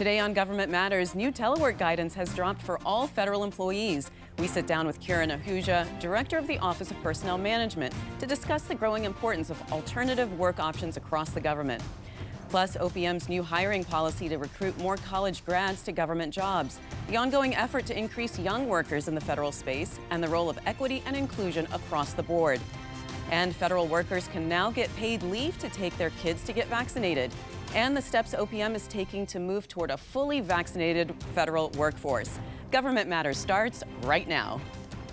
Today on Government Matters, new telework guidance has dropped for all federal employees. We sit down with Kieran Ahuja, Director of the Office of Personnel Management, to discuss the growing importance of alternative work options across the government. Plus, OPM's new hiring policy to recruit more college grads to government jobs, the ongoing effort to increase young workers in the federal space, and the role of equity and inclusion across the board. And federal workers can now get paid leave to take their kids to get vaccinated, and the steps OPM is taking to move toward a fully vaccinated federal workforce. Government Matters starts right now.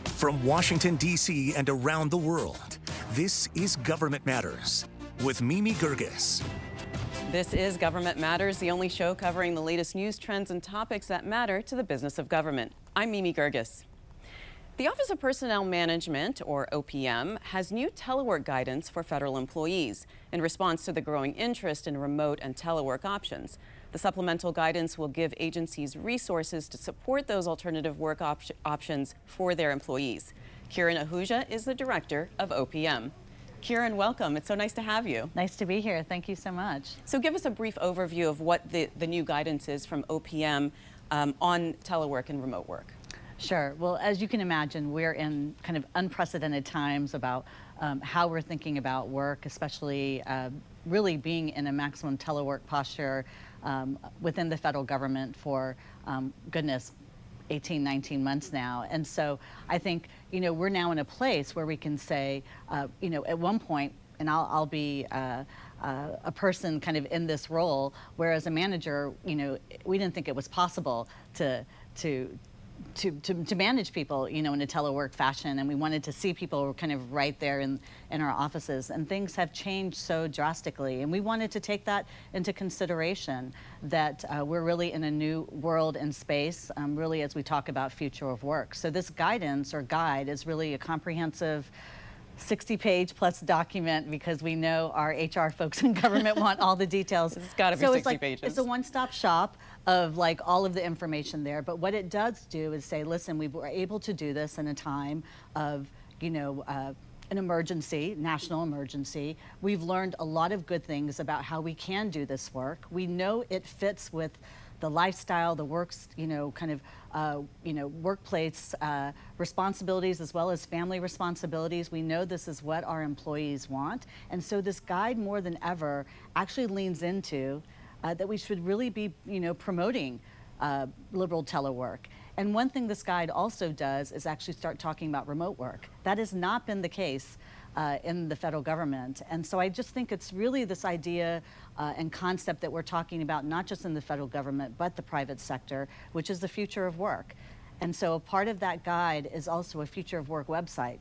From Washington, D.C. and around the world, this is Government Matters with Mimi Geerges. This is Government Matters, the only show covering the latest news, trends, and topics that matter to the business of government. I'm Mimi Geerges. The Office of Personnel Management, or OPM, has new telework guidance for federal employees in response to the growing interest in remote and telework options. The supplemental guidance will give agencies resources to support those alternative work options for their employees. Kieran Ahuja is the director of OPM. Kieran, welcome. It's so nice to have you. Nice to be here. Thank you so much. So give us a brief overview of what the new guidance is from OPM on telework and remote work. Sure. Well, as you can imagine, we're in kind of unprecedented times about how we're thinking about work, especially really being in a maximum telework posture within the federal government for, goodness, 18, 19 months now. And so I think, we're now in a place where we can say, at one point, and I'll be a person kind of in this role, where as a manager, we didn't think it was possible to manage people, in a telework fashion, and we wanted to see people kind of right there in our offices, and things have changed so drastically, and we wanted to take that into consideration, that we're really in a new world and space, really as we talk about future of work. So this guidance or guide is really a comprehensive 60-page plus document, because we know our HR folks in government want all the details. It's got to be 60 pages. It's a one-stop shop of all of the information there. But what it does do is say, listen, we were able to do this in a time of, an emergency, national emergency. We've learned a lot of good things about how we can do this work. We know it fits with the lifestyle, the works, workplace responsibilities, as well as family responsibilities. We know this is what our employees want. And so this guide, more than ever, actually leans into that we should really be, promoting liberal telework. And one thing this guide also does is actually start talking about remote work. That has not been the case in the federal government. And so I just think it's really this idea and concept that we're talking about, not just in the federal government, but the private sector, which is the future of work. And so a part of that guide is also a future of work website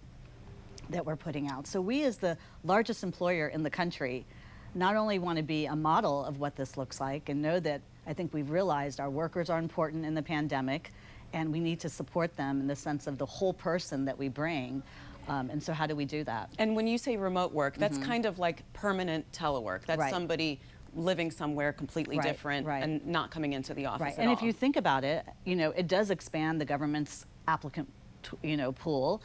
that we're putting out. So we, as the largest employer in the country, not only want to be a model of what this looks like, and know that I think we've realized our workers are important in the pandemic, and we need to support them in the sense of the whole person that we bring. And so how do we do that? And when you say remote work, that's kind of like permanent telework. That's somebody living somewhere completely different and not coming into the office at and all. If you think about it, it does expand the government's applicant, pool.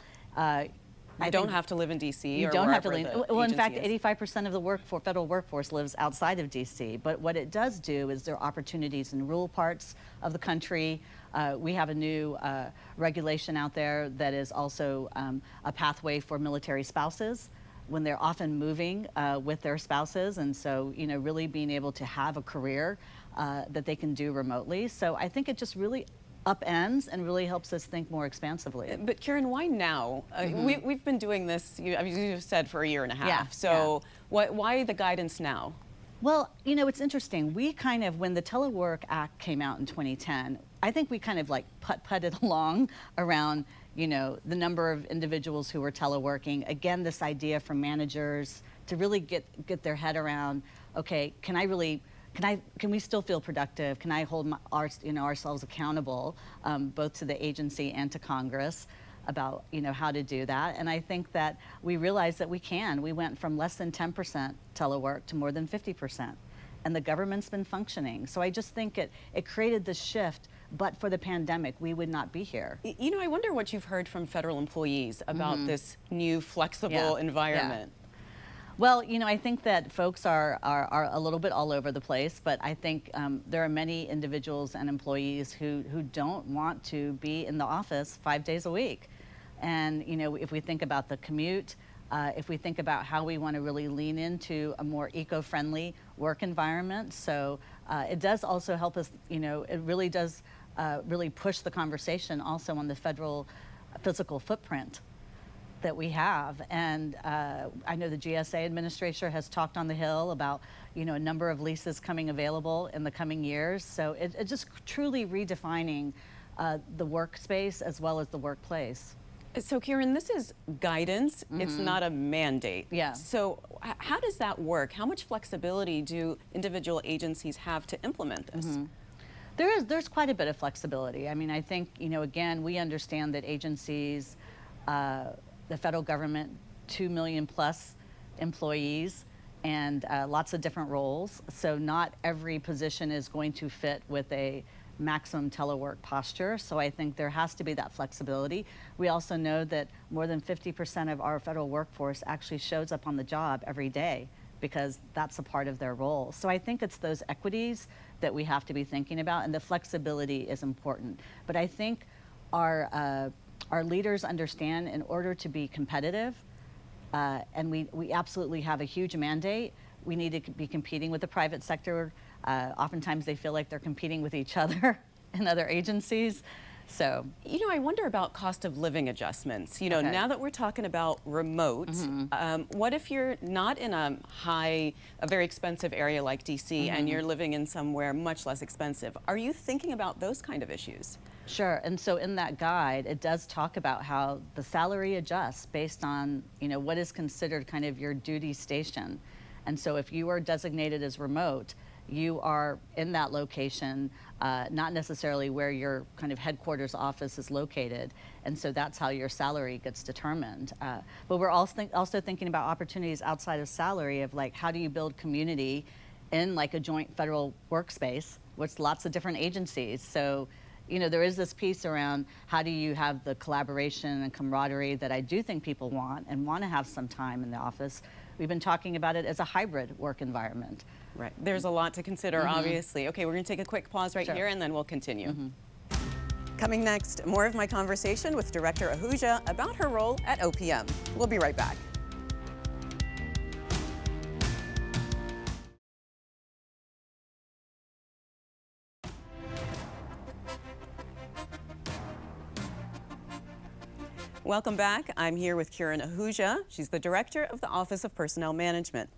You don't have to live in D.C. You or don't have to wherever live. the Well, in fact, agency is. 85% of the federal workforce lives outside of D.C. But what it does do is there are opportunities in rural parts of the country. We have a new regulation out there that is also a pathway for military spouses when they're often moving with their spouses, and so really being able to have a career that they can do remotely. So I think it just really upends and really helps us think more expansively. But Kieran, why now? We've been doing this, you've said, for a year and a half. Yeah, so why the guidance now? Well, it's interesting. We kind of, when the Telework Act came out in 2010, I think we kind of putted along around, the number of individuals who were teleworking. Again, this idea from managers to really get their head around, okay, can we still feel productive? Can I hold ourselves accountable, both to the agency and to Congress, about how to do that? And I think that we realized that we can. We went from less than 10% telework to more than 50%, and the government's been functioning. So I just think it created this shift. But for the pandemic, we would not be here. I wonder what you've heard from federal employees about this new flexible environment. Well, I think that folks are a little bit all over the place, but I think there are many individuals and employees who don't want to be in the office 5 days a week. And, if we think about the commute, if we think about how we want to really lean into a more eco-friendly work environment, so it does also help us, it really does really push the conversation also on the federal physical footprint that we have. And I know the GSA administrator has talked on the Hill about, a number of leases coming available in the coming years. So it just truly redefining the workspace as well as the workplace. So Kieran, this is guidance, it's not a mandate. Yeah. So how does that work? How much flexibility do individual agencies have to implement this? There's quite a bit of flexibility. I mean, I think, again, we understand that agencies, the federal government, 2 million plus employees and lots of different roles. So not every position is going to fit with a maximum telework posture. So I think there has to be that flexibility. We also know that more than 50% of our federal workforce actually shows up on the job every day because that's a part of their role. So I think it's those equities that we have to be thinking about, and the flexibility is important. But I think our leaders understand in order to be competitive, and we absolutely have a huge mandate, we need to be competing with the private sector. Oftentimes they feel like they're competing with each other and other agencies. So, I wonder about cost of living adjustments. Now that we're talking about remote, what if you're not in a very expensive area like DC and you're living in somewhere much less expensive? Are you thinking about those kind of issues? Sure, and so in that guide, it does talk about how the salary adjusts based on, what is considered kind of your duty station. And so if you are designated as remote, you are in that location, not necessarily where your kind of headquarters office is located. And so that's how your salary gets determined. But we're also thinking about opportunities outside of salary of like, how do you build community in like a joint federal workspace with lots of different agencies? So, there is this piece around how do you have the collaboration and camaraderie that I do think people want and want to have some time in the office. We've been talking about it as a hybrid work environment. Right. There's a lot to consider, obviously. Okay, we're going to take a quick pause right here, and then we'll continue. Coming next, more of my conversation with Director Ahuja about her role at OPM. We'll be right back. Welcome back. I'm here with Kieran Ahuja. She's the Director of the Office of Personnel Management.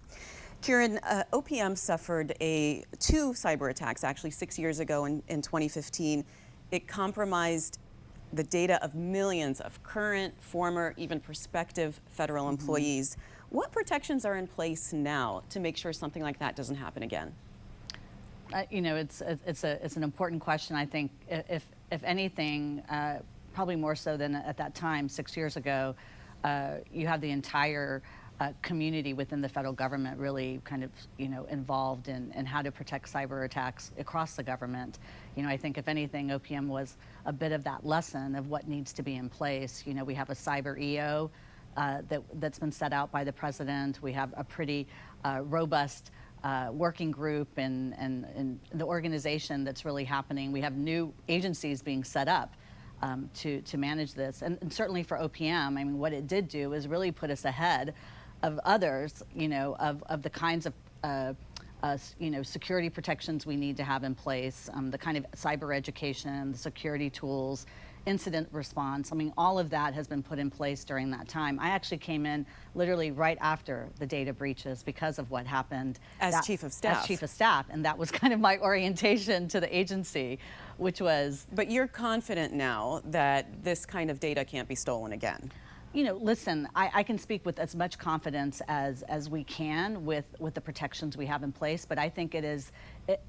Kieran, OPM suffered 2 cyber attacks, actually 6 years ago in 2015. It compromised the data of millions of current, former, even prospective federal employees. What protections are in place now to make sure something like that doesn't happen again? It's an important question. I think if anything, probably more so than at that time, 6 years ago, you have the entire community within the federal government really kind of, involved in how to protect cyber attacks across the government. I think if anything, OPM was a bit of that lesson of what needs to be in place. We have a cyber EO that's been set out by the president. We have a pretty robust working group and the organization that's really happening. We have new agencies being set up to manage this. And certainly for OPM, I mean, what it did do is really put us ahead of others, of the kinds of, security protections we need to have in place, the kind of cyber education, the security tools, incident response. I mean, all of that has been put in place during that time. I actually came in literally right after the data breaches because of what happened. As Chief of Staff. As Chief of Staff, and that was kind of my orientation to the agency, which was... But you're confident now that this kind of data can't be stolen again? Listen, I can speak with as much confidence as we can with the protections we have in place, but I think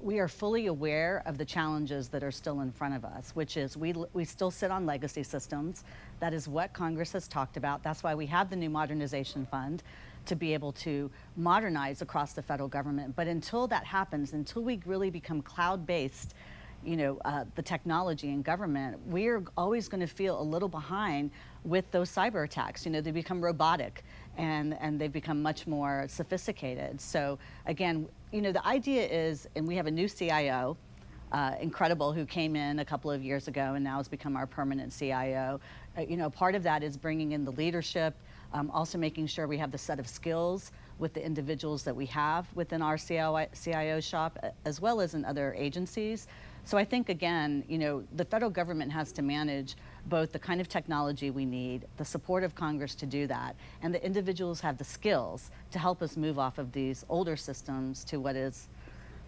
we are fully aware of the challenges that are still in front of us, which is we still sit on legacy systems. That is what Congress has talked about. That's why we have the new modernization fund to be able to modernize across the federal government. But until that happens, until we really become cloud-based, the technology in government, we're always going to feel a little behind with those cyber attacks. They become robotic and they become much more sophisticated. So again, the idea is, and we have a new CIO, incredible, who came in a couple of years ago and now has become our permanent CIO. Part of that is bringing in the leadership, also making sure we have the set of skills with the individuals that we have within our CIO shop, as well as in other agencies. So I think, again, the federal government has to manage both the kind of technology we need, the support of Congress to do that, and the individuals have the skills to help us move off of these older systems to what is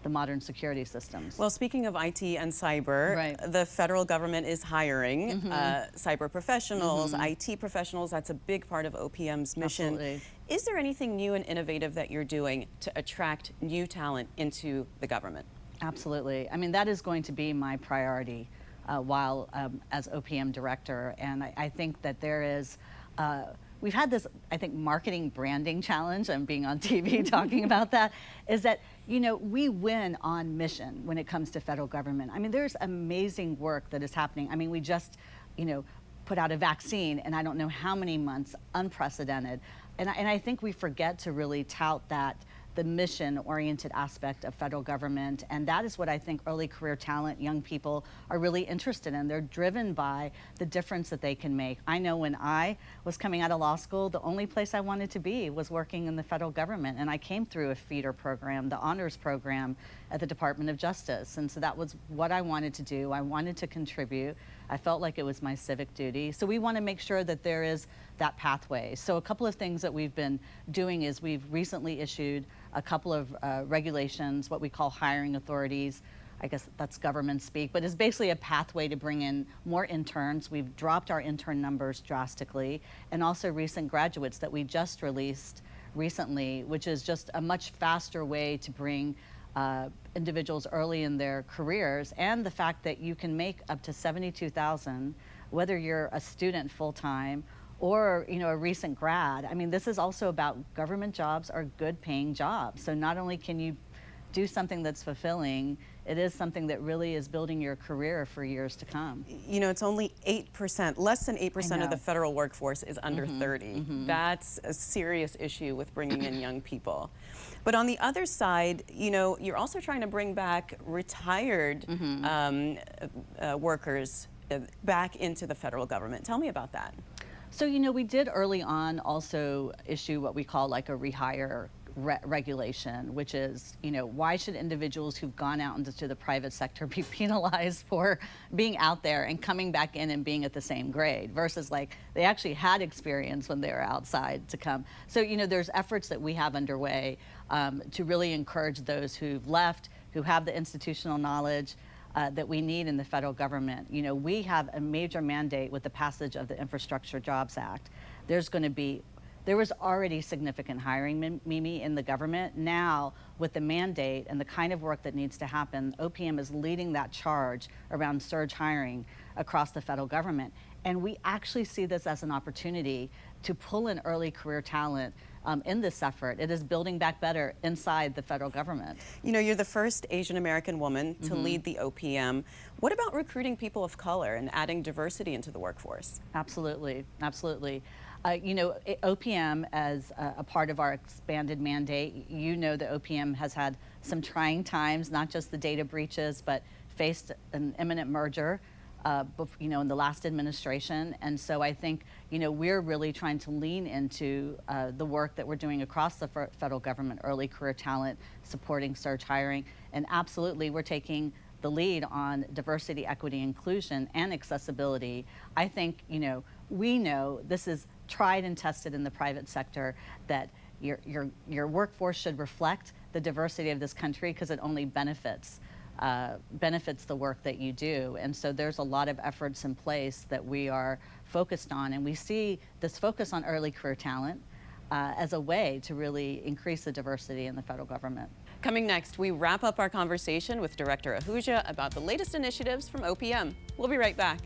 the modern security systems. Well, speaking of IT and cyber, Right. the federal government is hiring cyber professionals, IT professionals. That's a big part of OPM's mission. Absolutely. Is there anything new and innovative that you're doing to attract new talent into the government? Absolutely. I mean, that is going to be my priority while as OPM director. And I think that there is, we've had this, I think, marketing branding challenge. I'm being on TV talking about that, is that, we win on mission when it comes to federal government. I mean, there's amazing work that is happening. I mean, we just, put out a vaccine, and I don't know how many months, unprecedented. And I think we forget to really tout that, the mission-oriented aspect of federal government, and that is what I think early career talent, young people, are really interested in. They're driven by the difference that they can make. I know when I was coming out of law school, the only place I wanted to be was working in the federal government, and I came through a feeder program, the honors program at the Department of Justice, and so that was what I wanted to do. I wanted to contribute. I felt like it was my civic duty. So we want to make sure that there is that pathway. So a couple of things that we've been doing is we've recently issued a couple of regulations, what we call hiring authorities. I guess that's government speak, but it's basically a pathway to bring in more interns. We've dropped our intern numbers drastically, and also recent graduates that we just released recently, which is just a much faster way to bring individuals early in their careers, and the fact that you can make up to $72,000, whether you're a student full-time or a recent grad. I mean, this is also about government jobs are good paying jobs. So not only can you do something that's fulfilling, it is something that really is building your career for years to come. It's only 8%, less than 8% of the federal workforce is under 30. That's a serious issue with bringing in young people. But on the other side, you're also trying to bring back retired workers back into the federal government. Tell me about that. So, we did early on also issue what we call like a rehire regulation, which is, why should individuals who've gone out into the private sector be penalized for being out there and coming back in and being at the same grade versus like they actually had experience when they were outside to come. So, there's efforts that we have underway to really encourage those who've left, who have the institutional knowledge that we need in the federal government. We have a major mandate with the passage of the Infrastructure Jobs Act. There was already significant hiring, Mimi, in the government. Now, with the mandate and the kind of work that needs to happen, OPM is leading that charge around surge hiring across the federal government. And we actually see this as an opportunity to pull in early career talent in this effort. It is building back better inside the federal government. You're the first Asian American woman to lead the OPM. What about recruiting people of color and adding diversity into the workforce? Absolutely, absolutely. OPM, as a part of our expanded mandate, the OPM has had some trying times, not just the data breaches, but faced an imminent merger, in the last administration. And so I think, we're really trying to lean into the work that we're doing across the federal government, early career talent, supporting surge hiring, and absolutely we're taking the lead on diversity, equity, inclusion, and accessibility. I think, we know this is tried and tested in the private sector, that your workforce should reflect the diversity of this country because it only benefits the work that you do. And so there's a lot of efforts in place that we are focused on, and we see this focus on early career talent as a way to really increase the diversity in the federal government. Coming next, we wrap up our conversation with Director Geerges about the latest initiatives from OPM. We'll be right back.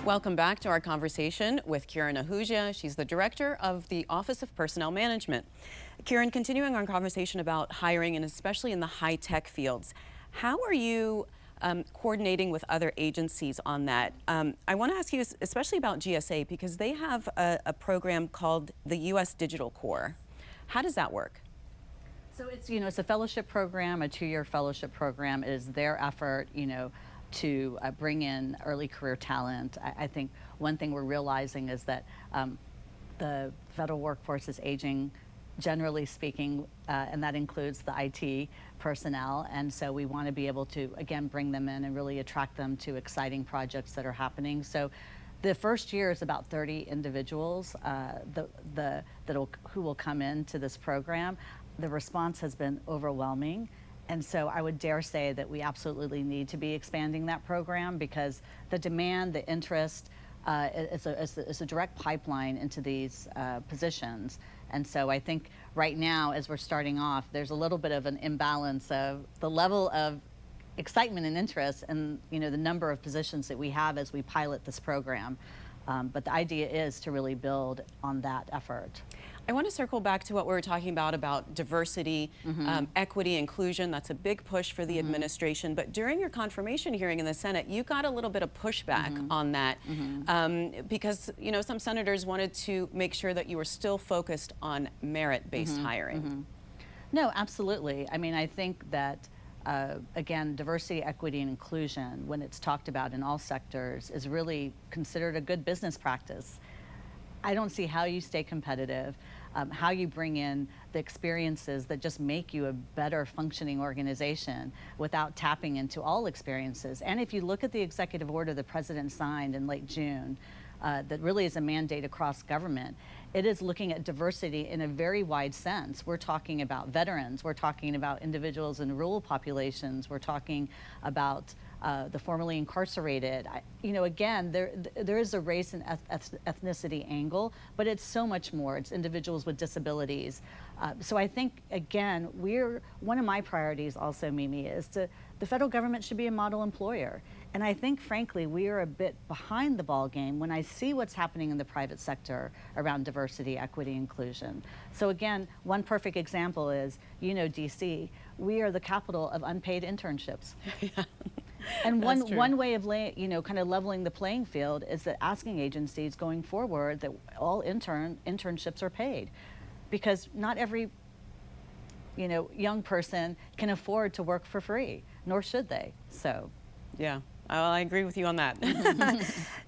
Welcome back to our conversation with Mimi Geerges. She's the director of the Office of Personnel Management. Kieran, continuing our conversation about hiring and especially in the high-tech fields, how are you coordinating with other agencies on that? I want to ask you especially about GSA because they have a program called the U.S. Digital Corps. How does that work? So it's a fellowship program, a 2-year fellowship program. It is their effort, to bring in early career talent. I think one thing we're realizing is that the federal workforce is aging, generally speaking, and that includes the IT personnel. And so we want to be able to, again, bring them in and really attract them to exciting projects that are happening. So the first year is about 30 individuals who will come into this program. The response has been overwhelming. And so I would dare say that we absolutely need to be expanding that program because the demand, the interest, is a direct pipeline into these positions. And so I think right now, as we're starting off, there's a little bit of an imbalance of the level of excitement and interest and the number of positions that we have as we pilot this program. But the idea is to really build on that effort. I want to circle back to what we were talking about diversity, equity, inclusion. That's a big push for the administration. But during your confirmation hearing in the Senate, you got a little bit of pushback on that because some senators wanted to make sure that you were still focused on merit-based hiring. No, absolutely. I mean, I think that again, diversity, equity, and inclusion, when it's talked about in all sectors, is really considered a good business practice. I don't see how you stay competitive, how you bring in the experiences that just make you a better functioning organization without tapping into all experiences. And if you look at the executive order the president signed in late June, that really is a mandate across government, it is looking at diversity in a very wide sense. We're talking about veterans, we're talking about individuals in rural populations, we're talking about the formerly incarcerated. Again, there is a race and ethnicity angle, but it's so much more. It's individuals with disabilities. So I think, again, one of my priorities also, Mimi, is the federal government should be a model employer. And I think, frankly, we are a bit behind the ball game when I see what's happening in the private sector around diversity, equity, inclusion. So again, one perfect example is, DC, we are the capital of unpaid internships. Yeah. And one way of kind of leveling the playing field is that asking agencies going forward that all internships are paid, because not every young person can afford to work for free, nor should they. So, yeah. I agree with you on that.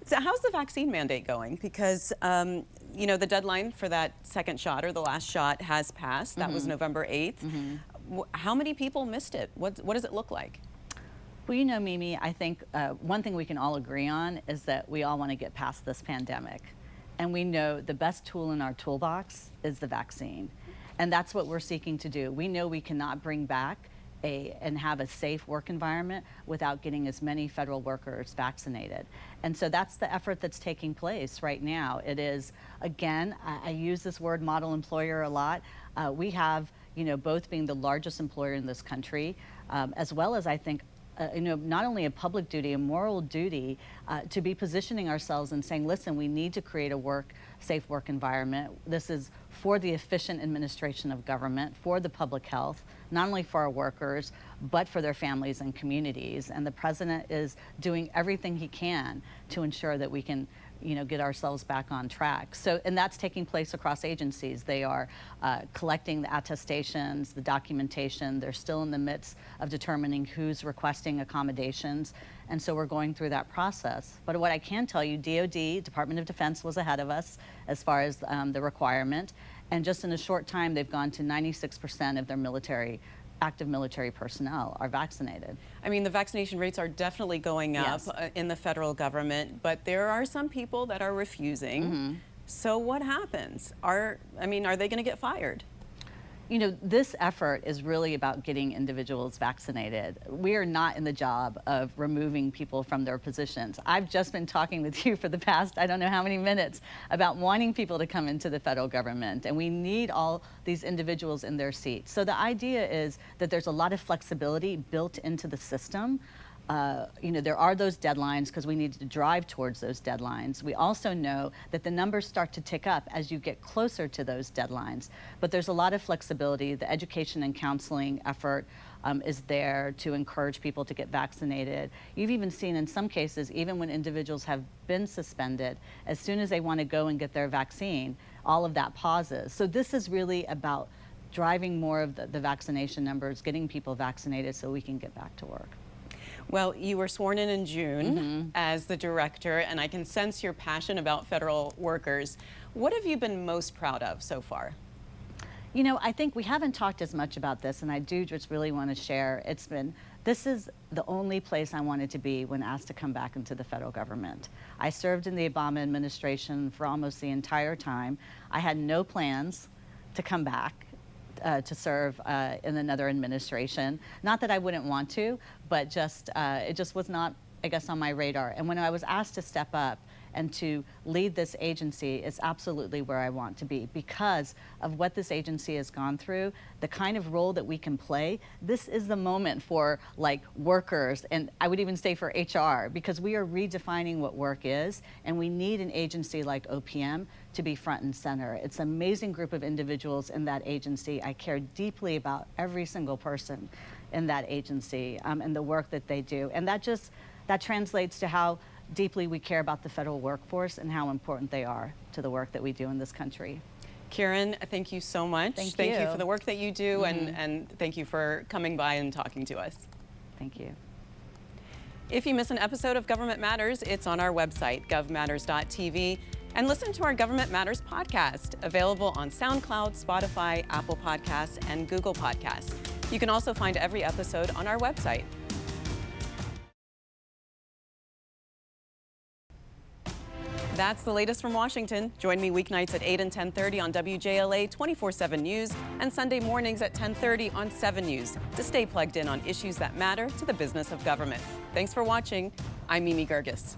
So how's the vaccine mandate going? Because, the deadline for that second shot or the last shot has passed. That was November 8th. How many people missed it? What does it look like? Well, Mimi, I think one thing we can all agree on is that we all want to get past this pandemic. And we know the best tool in our toolbox is the vaccine. And that's what we're seeking to do. We know we cannot bring back and have a safe work environment without getting as many federal workers vaccinated. And so that's the effort that's taking place right now. It is, again, I use this word model employer a lot. We have, both being the largest employer in this country, as well as I think not only a public duty, a moral duty to be positioning ourselves and saying, listen, we need to create a safe work environment. This is for the efficient administration of government, for the public health, not only for our workers, but for their families and communities. And the president is doing everything he can to ensure that we can get ourselves back on track. So, and that's taking place across agencies. They are collecting the attestations, the documentation. They're still in the midst of determining who's requesting accommodations. And so we're going through that process. But what I can tell you, DOD, Department of Defense, was ahead of us as far as the requirement. And just in a short time, they've gone to 96% of their active military personnel are vaccinated. I mean, the vaccination rates are definitely going up in the federal government, but there are some people that are refusing. So what happens? Are they going to get fired? This effort is really about getting individuals vaccinated. We are not in the job of removing people from their positions. I've just been talking with you for the past, I don't know how many minutes, about wanting people to come into the federal government, and we need all these individuals in their seats. So the idea is that there's a lot of flexibility built into the system. there are those deadlines because we need to drive towards those deadlines. We also know that the numbers start to tick up as you get closer to those deadlines. But there's a lot of flexibility. The education and counseling effort is there to encourage people to get vaccinated. You've even seen in some cases, even when individuals have been suspended, as soon as they want to go and get their vaccine, all of that pauses. So this is really about driving more of the vaccination numbers, getting people vaccinated so we can get back to work. Well, you were sworn in June as the director, and I can sense your passion about federal workers. What have you been most proud of so far? I think we haven't talked as much about this, and I do just really want to share. This is the only place I wanted to be when asked to come back into the federal government. I served in the Obama administration for almost the entire time. I had no plans to come back to serve in another administration. Not that I wouldn't want to, but it just was not, I guess, on my radar. And when I was asked to step up and to lead this agency, it's absolutely where I want to be because of what this agency has gone through, the kind of role that we can play. This is the moment for workers, and I would even say for HR, because we are redefining what work is, and we need an agency like OPM to be front and center. It's an amazing group of individuals in that agency. I care deeply about every single person in that agency and the work that they do. And that translates to how deeply we care about the federal workforce and how important they are to the work that we do in this country. Karen, thank you so much. Thank you for the work that you do, and thank you for coming by and talking to us. Thank you. If you miss an episode of Government Matters, it's on our website, govmatters.tv, and listen to our Government Matters podcast, available on SoundCloud, Spotify, Apple Podcasts, and Google Podcasts. You can also find every episode on our website. That's the latest from Washington. Join me weeknights at 8 and 10:30 on WJLA 24/7 News and Sunday mornings at 10:30 on 7 News to stay plugged in on issues that matter to the business of government. Thanks for watching. I'm Mimi Geerges.